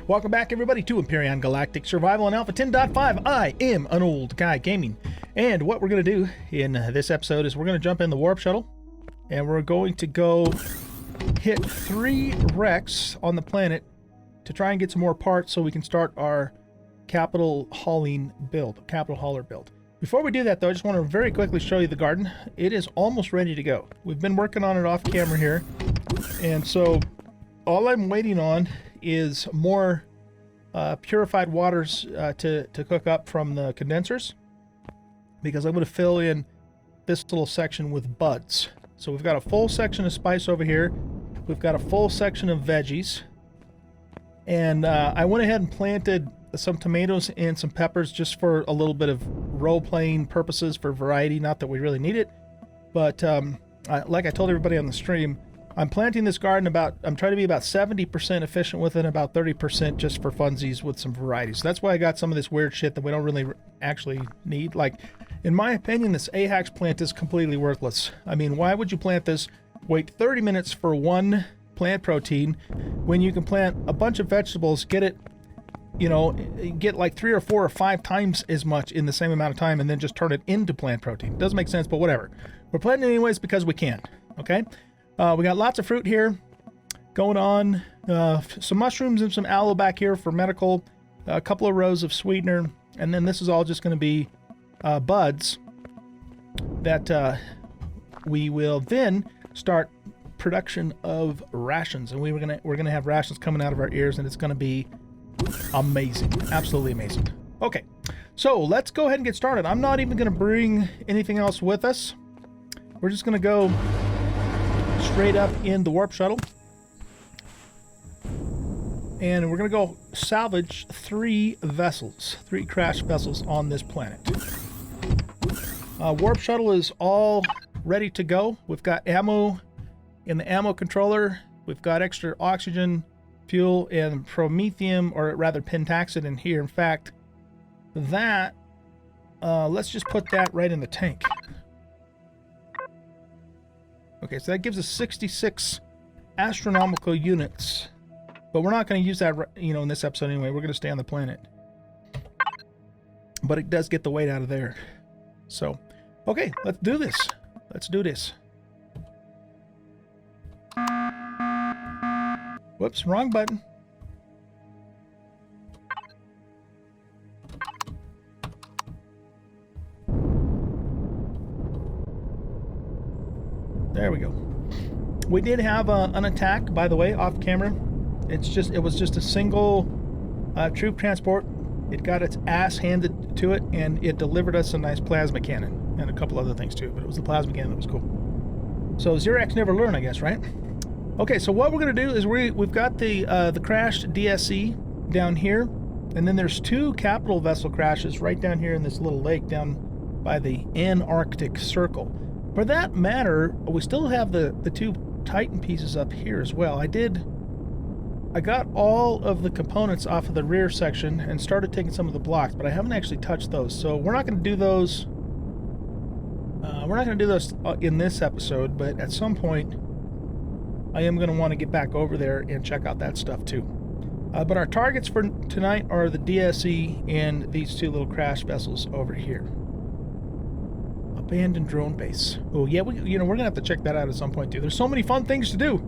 Welcome back, everybody, to Empyrion Galactic Survival Alpha 10.5. I am an old guy gaming, and what we're going to do in this episode is we're going to jump in the warp shuttle, and we're going to go hit 3 wrecks on the planet to try and get some more parts so we can start our capital hauler build. Before we do that, though, I just want to very quickly show you the garden. It is almost ready to go. We've been working on it off camera here, and so all I'm waiting on is more purified waters to cook up from the condensers, because I'm going to fill in this little section with buds. So we've got a full section of spice over here. We've got a full section of veggies. And I went ahead and planted some tomatoes and some peppers just for a little bit of role-playing purposes, for variety. Not that we really need it. But like I told everybody on the stream, I'm planting this garden I'm trying to be about 70% efficient with it, and about 30% just for funsies with some variety. So that's why I got some of this weird shit that we don't really actually need. Like, in my opinion, this AHAX plant is completely worthless. I mean, why would you plant this, wait 30 minutes for one plant protein, when you can plant a bunch of vegetables, get it, you know, get like 3 or 4 or 5 times as much in the same amount of time, and then just turn it into plant protein? Doesn't make sense, but whatever. We're planting it anyways because we can, okay? We got lots of fruit here going on, some mushrooms and some aloe back here for medical, a couple of rows of sweetener, and then this is all just going to be buds that we will then start production of rations. And we're gonna have rations coming out of our ears, and it's going to be amazing, absolutely amazing. Okay, so let's go ahead and get started. I'm not even going to bring anything else with us. We're just going to go straight up in the warp shuttle, and we're gonna go salvage 3 crashed vessels on this planet. Warp shuttle is all ready to go. We've got ammo in the ammo controller. We've got extra oxygen, fuel, and promethium, or rather pentaxid, in here. In fact, that let's just put that right in the tank. Okay, so that gives us 66 astronomical units, but we're not going to use that, you know, in this episode anyway. We're going to stay on the planet, but it does get the weight out of there. So, okay, let's do this. Let's do this. Whoops, wrong button. There we go. We did have an attack, by the way, off camera. It was just a single troop transport. It got its ass handed to it, and it delivered us a nice plasma cannon and a couple other things too. But it was the plasma cannon that was cool. So Xerax never learn, I guess, right? Okay, so what we're gonna do is we've got the crashed DSE down here, and then there's 2 capital vessel crashes right down here in this little lake down by the Antarctic Circle. For that matter, we still have the 2 Titan pieces up here as well. I got all of the components off of the rear section and started taking some of the blocks, but I haven't actually touched those. So we're not going to do those. We're not going to do those in this episode, but at some point, I am going to want to get back over there and check out that stuff too. But our targets for tonight are the DSE and these 2 little crash vessels over here. Abandoned drone base. Oh yeah, we're gonna have to check that out at some point too. There's so many fun things to do.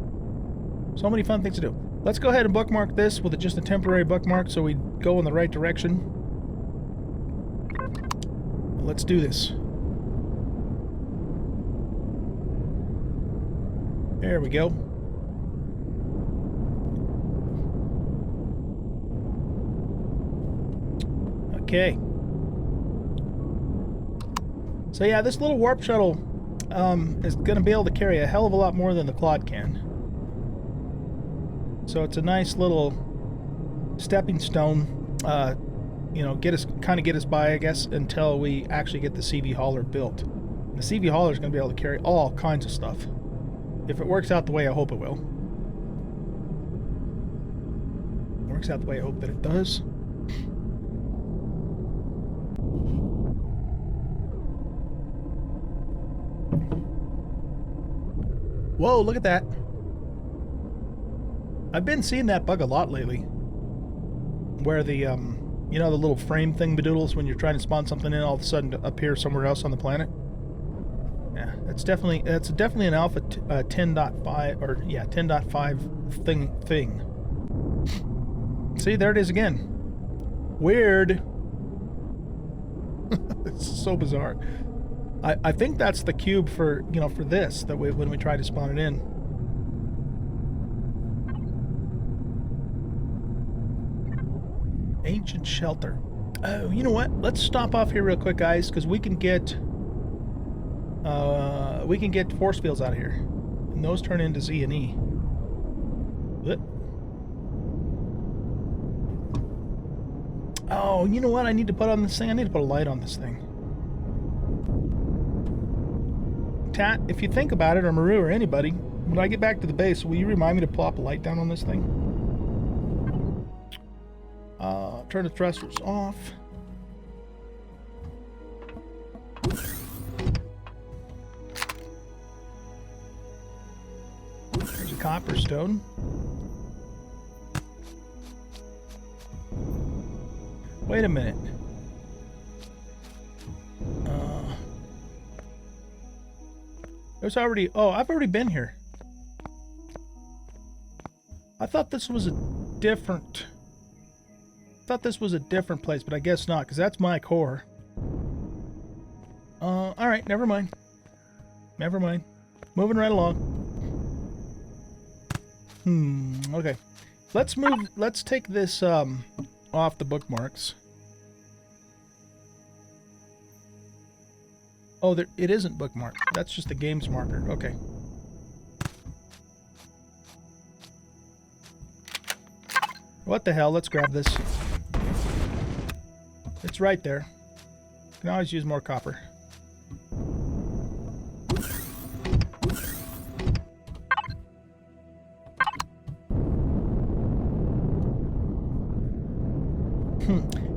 So many fun things to do. Let's go ahead and bookmark this with just a temporary bookmark so we go in the right direction. Let's do this. There we go. Okay. So yeah, this little warp shuttle is going to be able to carry a hell of a lot more than the Claude can. So it's a nice little stepping stone, you know, get us by, I guess, until we actually get the CV hauler built. The CV hauler is going to be able to carry all kinds of stuff. If it works out the way I hope it will. Works out the way I hope that it does. Whoa, look at that. I've been seeing that bug a lot lately. where the you know, the little frame thing bedoodles when you're trying to spawn something in, all of a sudden to appear somewhere else on the planet. Yeah, that's definitely an alpha 10.5 or yeah 10.5 thing. See, there it is again. Weird. It's so bizarre. I think that's the cube for, you know, for this, that when we try to spawn it in. Ancient shelter. Oh, you know what? Let's stop off here real quick, guys, because we can get force fields out of here, and those turn into Z and E. What? Oh, you know what I need to put on this thing? I need to put a light on this thing. Tat, if you think about it, or Maru, or anybody, when I get back to the base, will you remind me to plop a light down on this thing? Turn the thrusters off. There's a copper stone. Wait a minute. There's already... Oh, I've already been here. I thought this was a different... place, but I guess not, because that's my core. Alright, never mind. Never mind. Moving right along. Okay. Let's take this, off the bookmarks. Oh, it isn't bookmarked. That's just the game's marker. Okay. What the hell? Let's grab this. It's right there. Can always use more copper.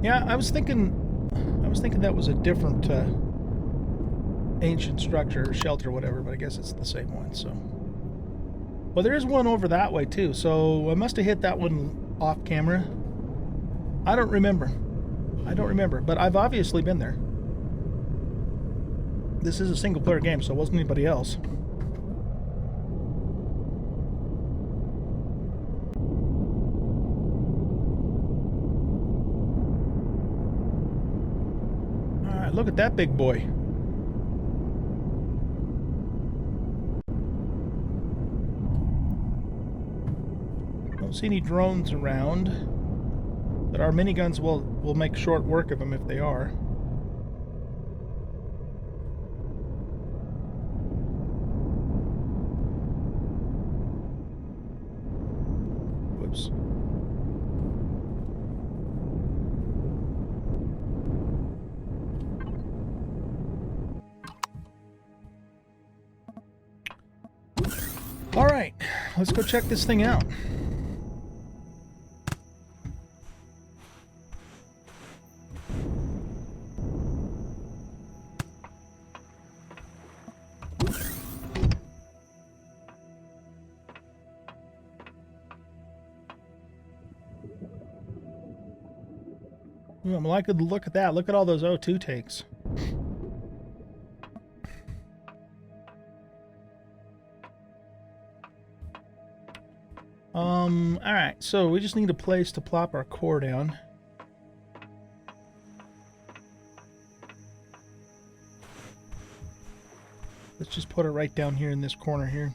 Yeah, I was thinking that was a different ancient structure or shelter or whatever, but I guess it's the same one. So, well, there is one over that way too. So I must have hit that one off camera. I don't remember, but I've obviously been there. This is a single-player game, so it wasn't anybody else. Alright, look at that big boy. Don't see any drones around, but our miniguns will make short work of them if they are. Whoops. All right, let's go check this thing out. Ooh, I'm liking to look at that. Look at all those O2 tanks. Alright, so we just need a place to plop our core down. Let's just put it right down here in this corner here.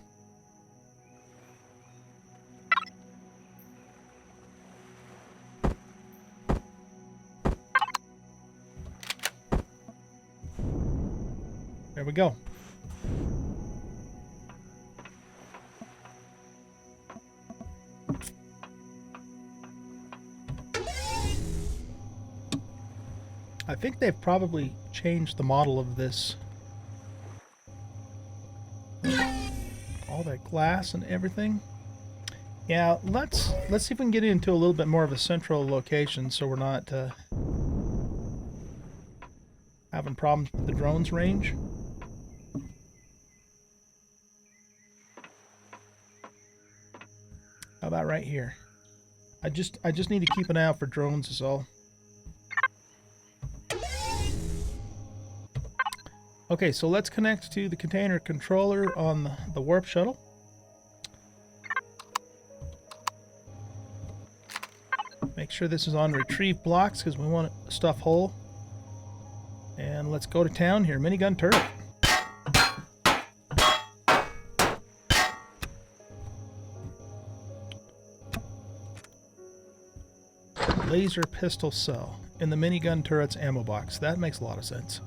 There we go. I think they've probably changed the model of this. All that glass and everything. Yeah, let's see if we can get into a little bit more of a central location so we're not having problems with the drone's range. How about right here? I just need to keep an eye out for drones is all. Okay, so let's connect to the container controller on the warp shuttle. Make sure this is on retrieve blocks because we want to stuff whole. And let's go to town here. Minigun turret. Laser pistol cell in the minigun turret's ammo box. That makes a lot of sense.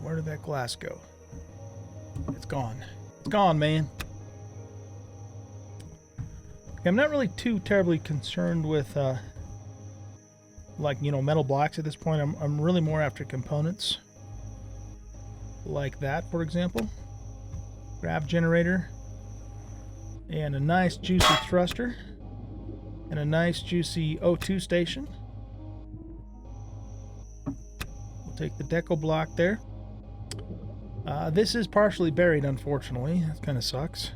Where did that glass go? It's gone. It's gone, man. I'm not really too terribly concerned with like, you know, metal blocks at this point. I'm really more after components like that, for example. Grav generator and a nice juicy thruster and a nice juicy O2 station. We'll take the deco block there. This is partially buried, unfortunately. That kind of sucks.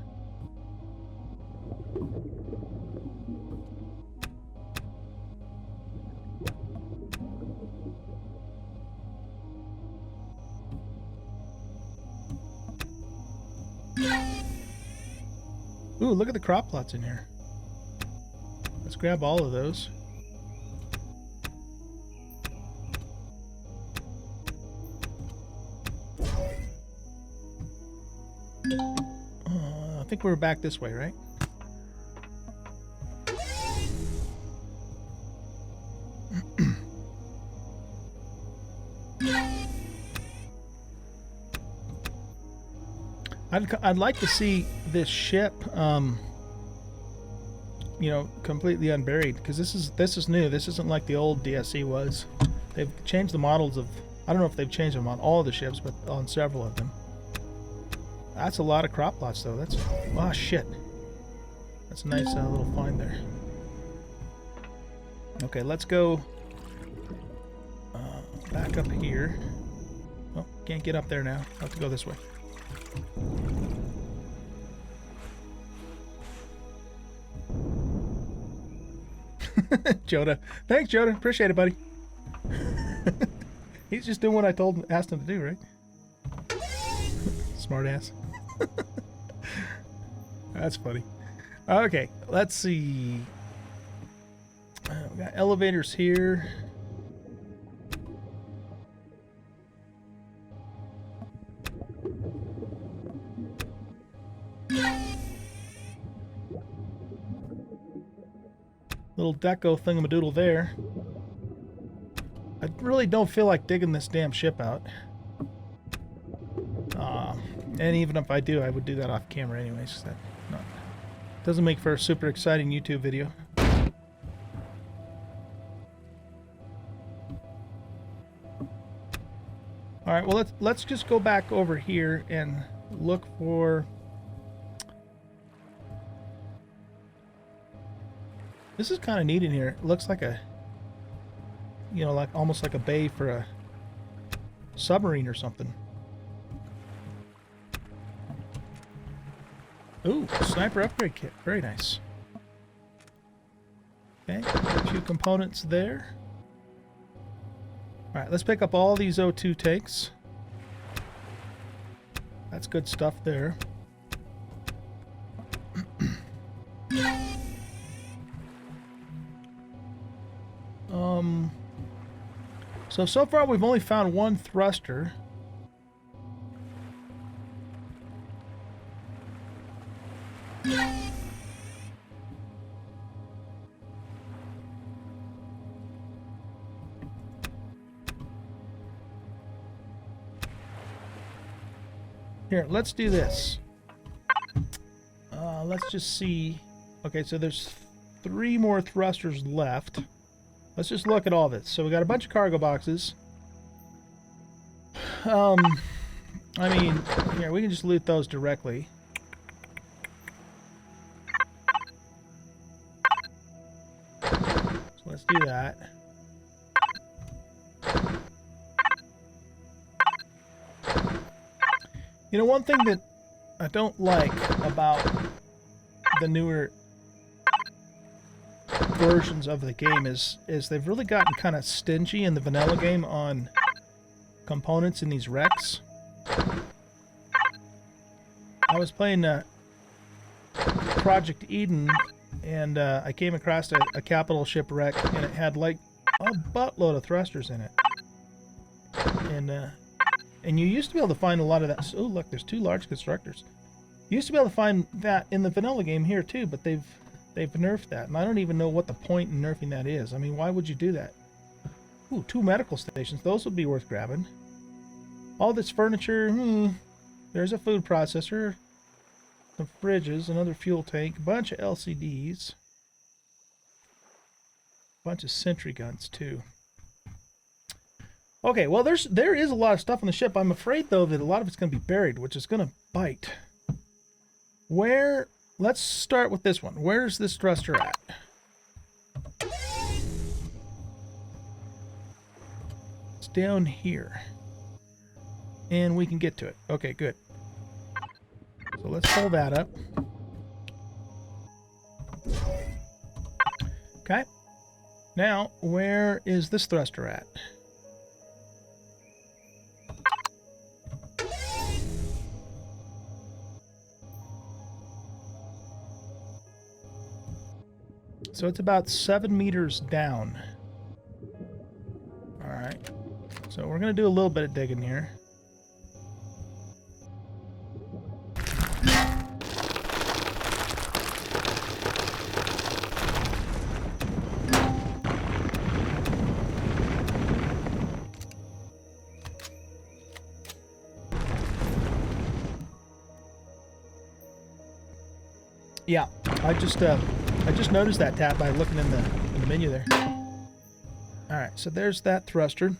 Ooh, look at the crop plots in here. Let's grab all of those. I think we're back this way, right? I'd like to see this ship, you know, completely unburied, because this is new. This isn't like the old DSE was. They've changed the models of. I don't know if they've changed them on all the ships, but on several of them. That's a lot of crop plots, though. That's oh shit. That's a nice little find there. Okay, let's go back up here. Oh, can't get up there now. I'll have to go this way. Joda. Thanks, Joda. Appreciate it, buddy. He's just doing what I asked him to do, right? Smart ass. That's funny. Okay, let's see. We got elevators here. Little deco thingamadoodle there. I really don't feel like digging this damn ship out. And even if I do, I would do that off camera anyways. That doesn't make for a super exciting YouTube video. Alright, well let's just go back over here and look for... This is kind of neat in here. It looks like a, you know, like almost like a bay for a submarine or something. Ooh, sniper upgrade kit. Very nice. Okay, a few components there. Alright, let's pick up all these O2 tanks. That's good stuff there. So far we've only found one thruster. Here, let's do this. Let's just see. Okay, so there's 3 more thrusters left. Let's just look at all this. So we got a bunch of cargo boxes. I mean, yeah, we can just loot those directly. So let's do that. You know, one thing that I don't like about the newer versions of the game is they've really gotten kind of stingy in the vanilla game on components in these wrecks. I was playing Project Eden, and I came across a capital ship wreck, and it had like a buttload of thrusters in it. And you used to be able to find a lot of that. Oh, look, there's 2 large constructors. You used to be able to find that in the vanilla game here too, but they've nerfed that, and I don't even know what the point in nerfing that is. I mean, why would you do that? Ooh, 2 medical stations. Those would be worth grabbing. All this furniture. There's a food processor, some fridges, another fuel tank, a bunch of LCDs, a bunch of sentry guns too. Okay, well, there is a lot of stuff on the ship. I'm afraid though that a lot of it's going to be buried, which is going to bite. Let's start with this one. Where's this thruster at? It's down here. And we can get to it. Okay, good. So let's pull that up. Okay. Now, where is this thruster at? So it's about 7 meters down. Alright. So we're going to do a little bit of digging here. Yeah, I just noticed that tap by looking in the menu there. Alright, so there's that thruster.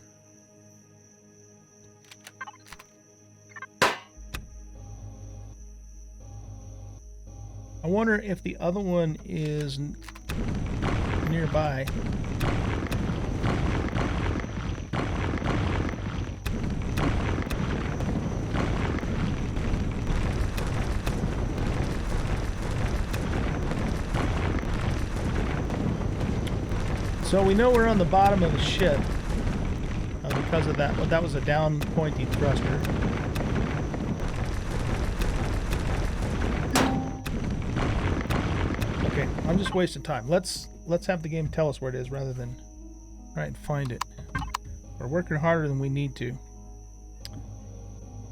I wonder if the other one is nearby. So we know we're on the bottom of the ship because of that. Well, that was a down pointy thruster. Okay, I'm just wasting time. Let's have the game tell us where it is rather than try and find it. We're working harder than we need to.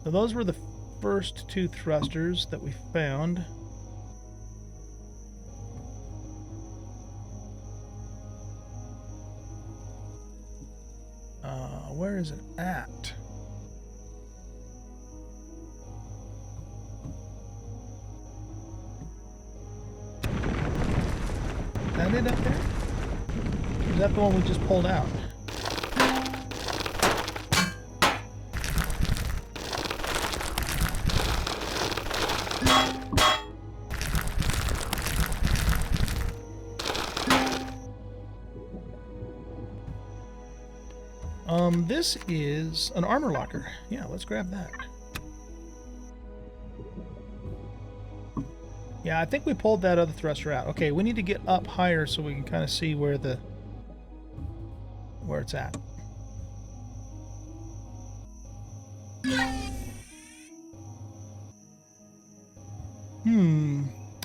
So those were the first 2 thrusters that we found. Where is it at? Is that it up there? Or is that the one we just pulled out? This is an armor locker. Yeah, let's grab that. Yeah, I think we pulled that other thruster out. Okay, we need to get up higher so we can kind of see where it's at.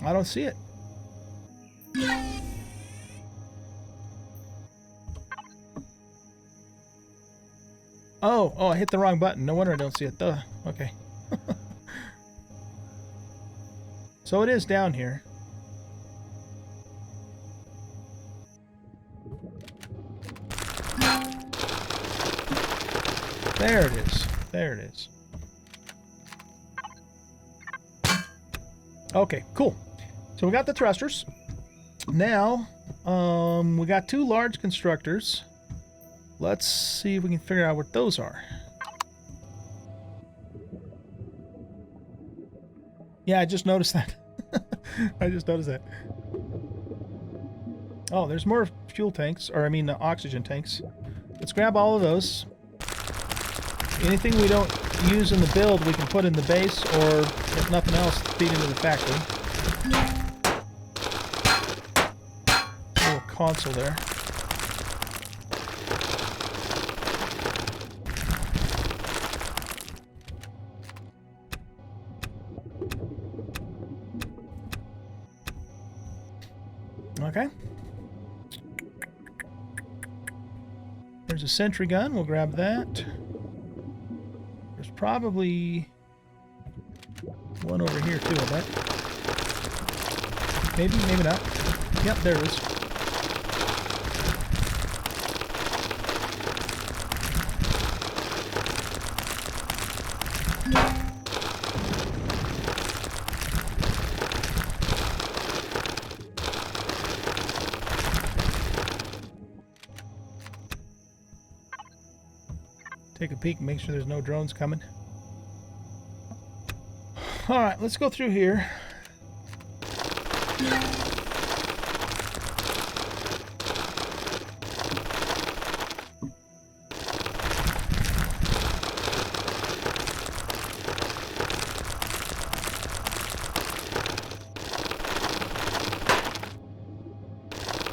I don't see it. Oh, I hit the wrong button. No wonder I don't see it. Duh. Okay. So it is down here. There it is. There it is. Okay, cool. So we got the thrusters. Now, we got 2 large constructors. Let's see if we can figure out what those are. Yeah, I just noticed that. I just noticed that. Oh, there's more fuel tanks, or I mean oxygen tanks. Let's grab all of those. Anything we don't use in the build, we can put in the base, or if nothing else, feed into the factory. Little console there. Okay. There's a sentry gun. We'll grab that. There's probably one over here too, I bet. Maybe, maybe not. Yep, there it is. Take a peek and make sure there's no drones coming. Alright, let's go through here.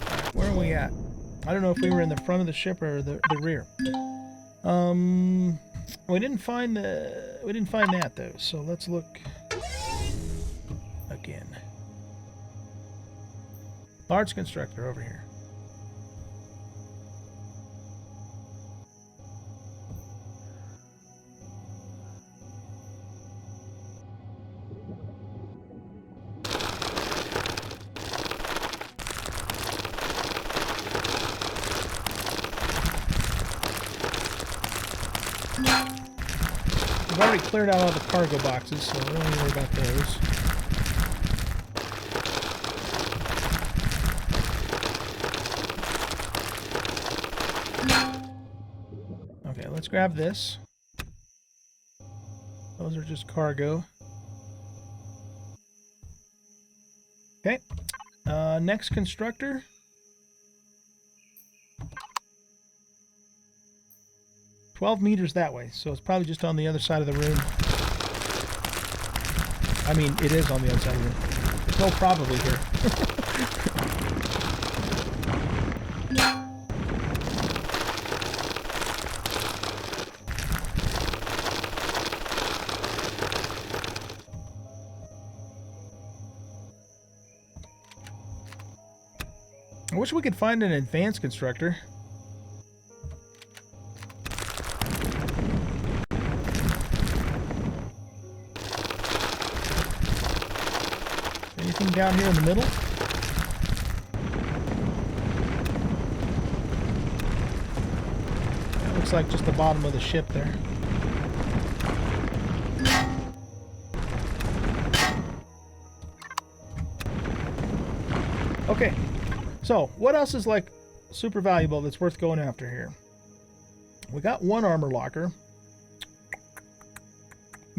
Alright, where are we at? I don't know if we were in the front of the ship or the rear. We didn't find that though, so let's look again. Large constructor over here. We've already cleared out all the cargo boxes, so we don't worry about those. Okay, let's grab this. Those are just cargo. Okay. Next constructor. $12 that way, so it's probably just on the other side of the room. I mean, it is on the other side of the room. There's no probably here. I wish we could find an advanced constructor. Anything down here in the middle? That looks like just the bottom of the ship there. Okay, so what else is like super valuable that's worth going after here? We got one armor locker.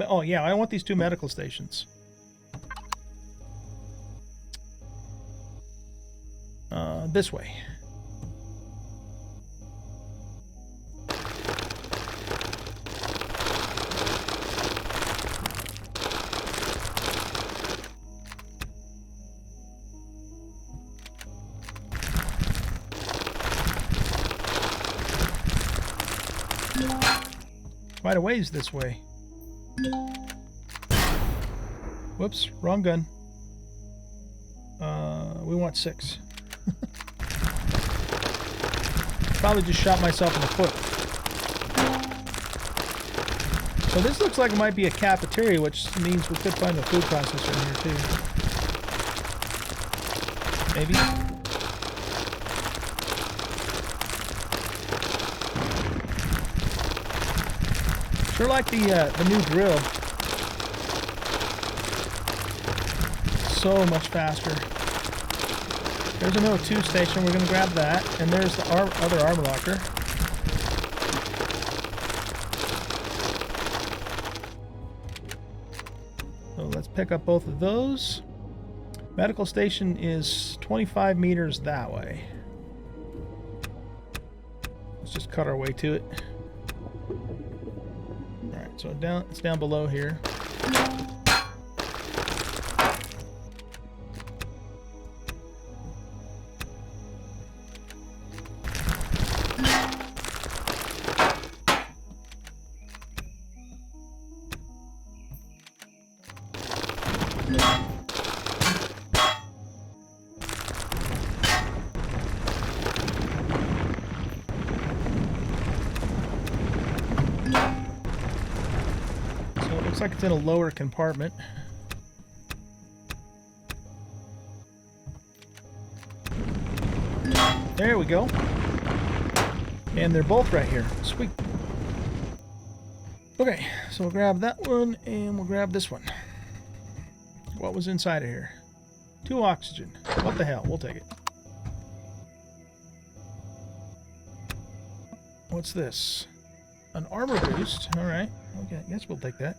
Oh yeah, I want these two medical stations. This way. Quite a ways this way. Whoops, wrong gun. We want 6. Probably just shot myself in the foot. So this looks like it might be a cafeteria, which means we could find a food processor in here too. Maybe. Sure like the new drill. So much faster. There's an O2 station. We're going to grab that. And there's the other armor locker. So let's pick up both of those. Medical station is 25 meters that way. Let's just cut our way to it. Alright. So it's down below here. Looks like it's in a lower compartment. There we go. And they're both right here. Sweet. Okay, so we'll grab that one and we'll grab this one. What was inside of here? 2 oxygen. What the hell? We'll take it. What's this? An armor boost. Alright. Okay, I guess we'll take that.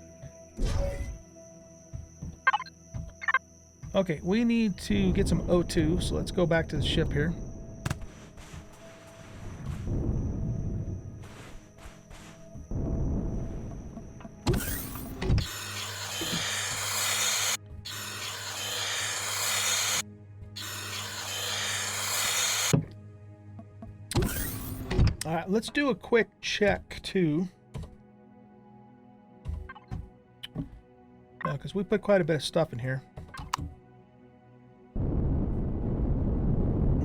Okay, we need to get some O2, so let's go back to the ship here. Alright, let's do a quick check too. Because we put quite a bit of stuff in here.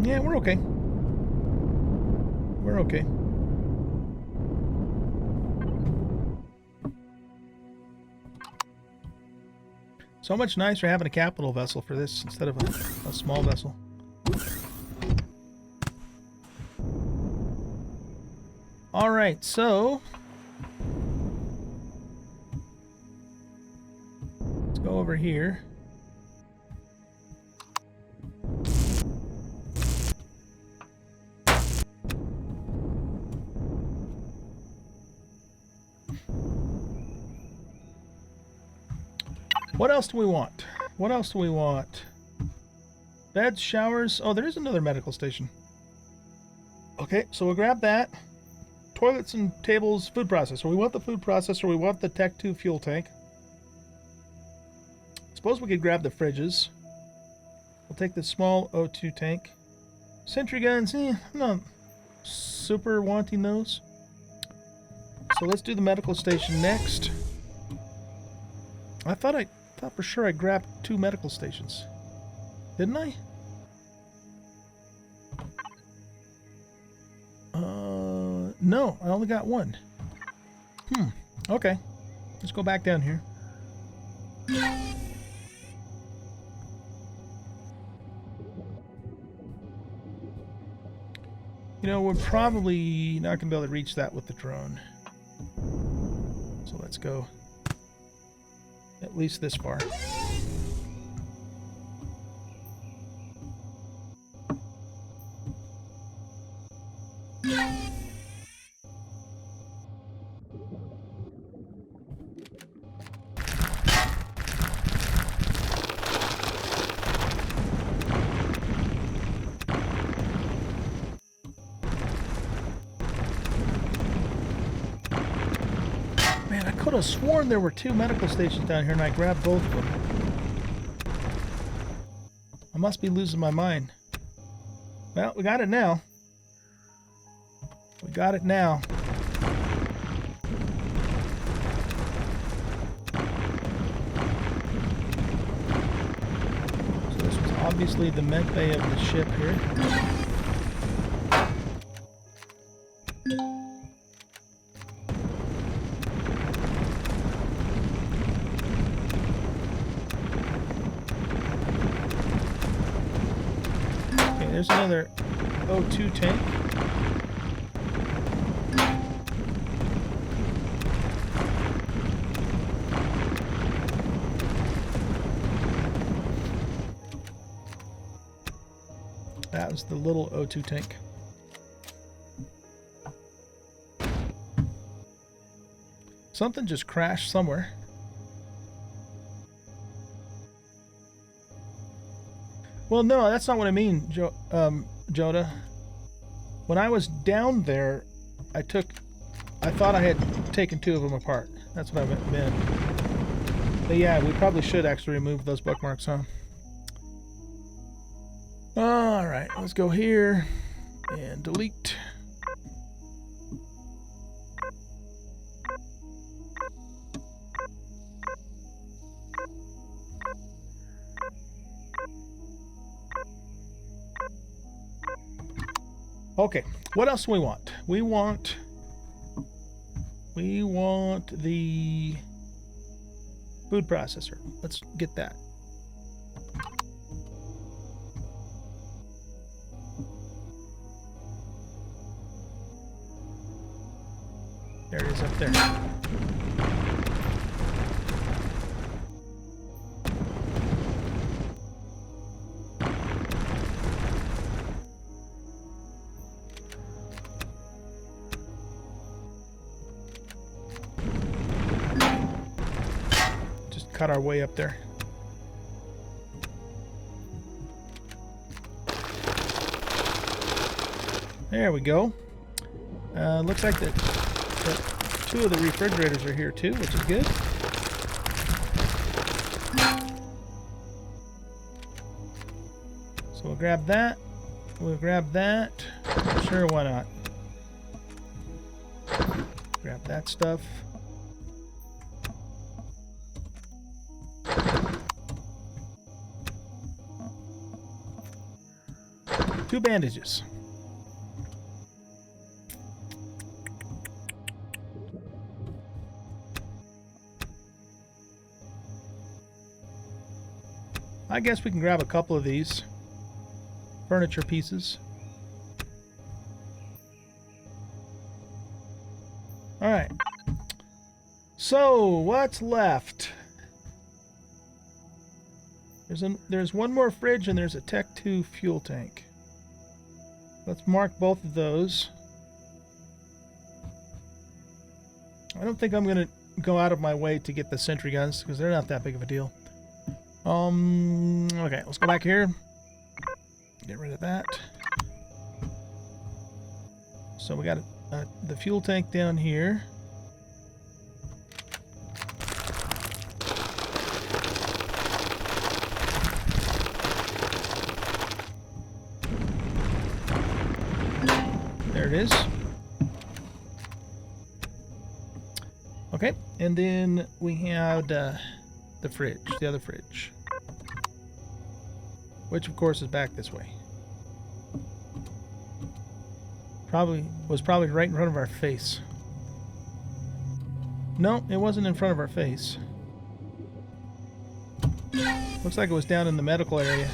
Yeah, we're okay. We're okay. So much nicer having a capital vessel for this instead of a small vessel. Alright, so let's go over here. What else do we want? What else do we want? Beds, showers. Oh, there is another medical station. Okay, so we'll grab that. Toilets and tables, food processor. We want the food processor. We want the Tech 2 fuel tank. Suppose we could grab the fridges. We'll take the small O2 tank. Sentry guns. I'm not super wanting those. So let's do the medical station next. I thought for sure I grabbed 2 medical stations. Didn't I? No, I only got 1. Okay. Let's go back down here. You know, we're probably not going to be able to reach that with the drone. So let's go at least this far. Man, I could have sworn there were 2 medical stations down here and I grabbed both of them. I must be losing my mind. Well, we got it now. We got it now. So this was obviously the med bay of the ship here. Okay, there's another O2 tank. That was the little O2 tank. Something just crashed somewhere. Well, no, that's not what I mean, Joda. When I was down there, I thought I had taken 2 of them apart. That's what I meant. But yeah, we probably should actually remove those bookmarks, huh? Alright, let's go here and delete. Okay, what else do we want? We want the food processor. Let's get that. There it is up there. Just cut our way up there. There we go. Looks like that two of the refrigerators are here too, which is good. So we'll grab that. We'll grab that. Sure, why not? Grab that stuff. Two bandages. I guess we can grab a couple of these furniture pieces. All right. So what's left? There's one more fridge and there's a Tech 2 fuel tank. Let's mark both of those. I don't think I'm gonna go out of my way to get the sentry guns because they're not that big of a deal. Okay, let's go back here. Get rid of that. So we got the fuel tank down here. There it is. Okay, and then we had the fridge, the other fridge, which of course is back this way. Was probably right in front of our face. No, it wasn't in front of our face. Looks like it was down in the medical area.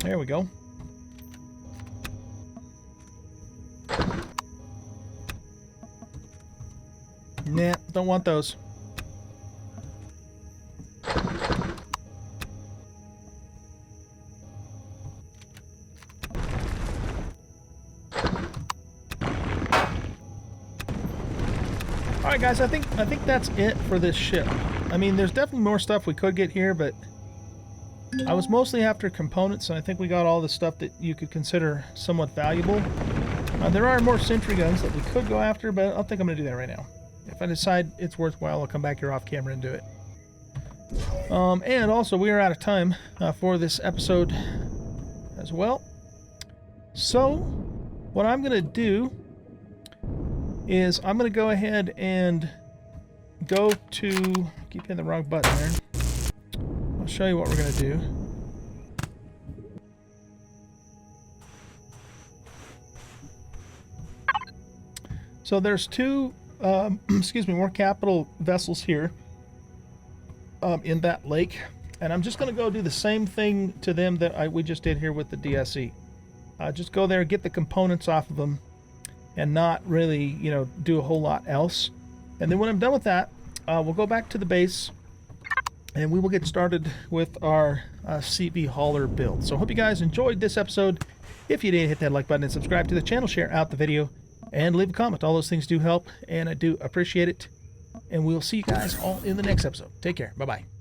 There we go. Nah, don't want those. Alright guys, I think that's it for this ship. I mean, there's definitely more stuff we could get here, but I was mostly after components, and I think we got all the stuff that you could consider somewhat valuable. There are more sentry guns that we could go after, but I don't think I'm going to do that right now. If I decide it's worthwhile, I'll come back here off camera and do it. And also, we are out of time for this episode as well. So, what I'm going to do is I'm going to go ahead and go to... keep hitting the wrong button there. I'll show you what we're going to do. So there's two, excuse me, more capital vessels here in that lake. And I'm just going to go do the same thing to them that we just did here with the DSE. Just go there, get the components off of them, and not really, you know, do a whole lot else. And then when I'm done with that, we'll go back to the base, and we will get started with our CV hauler build. So I hope you guys enjoyed this episode. If you did, hit that like button and subscribe to the channel, share out the video, and leave a comment. All those things do help, and I do appreciate it. And we'll see you guys all in the next episode. Take care. Bye-bye.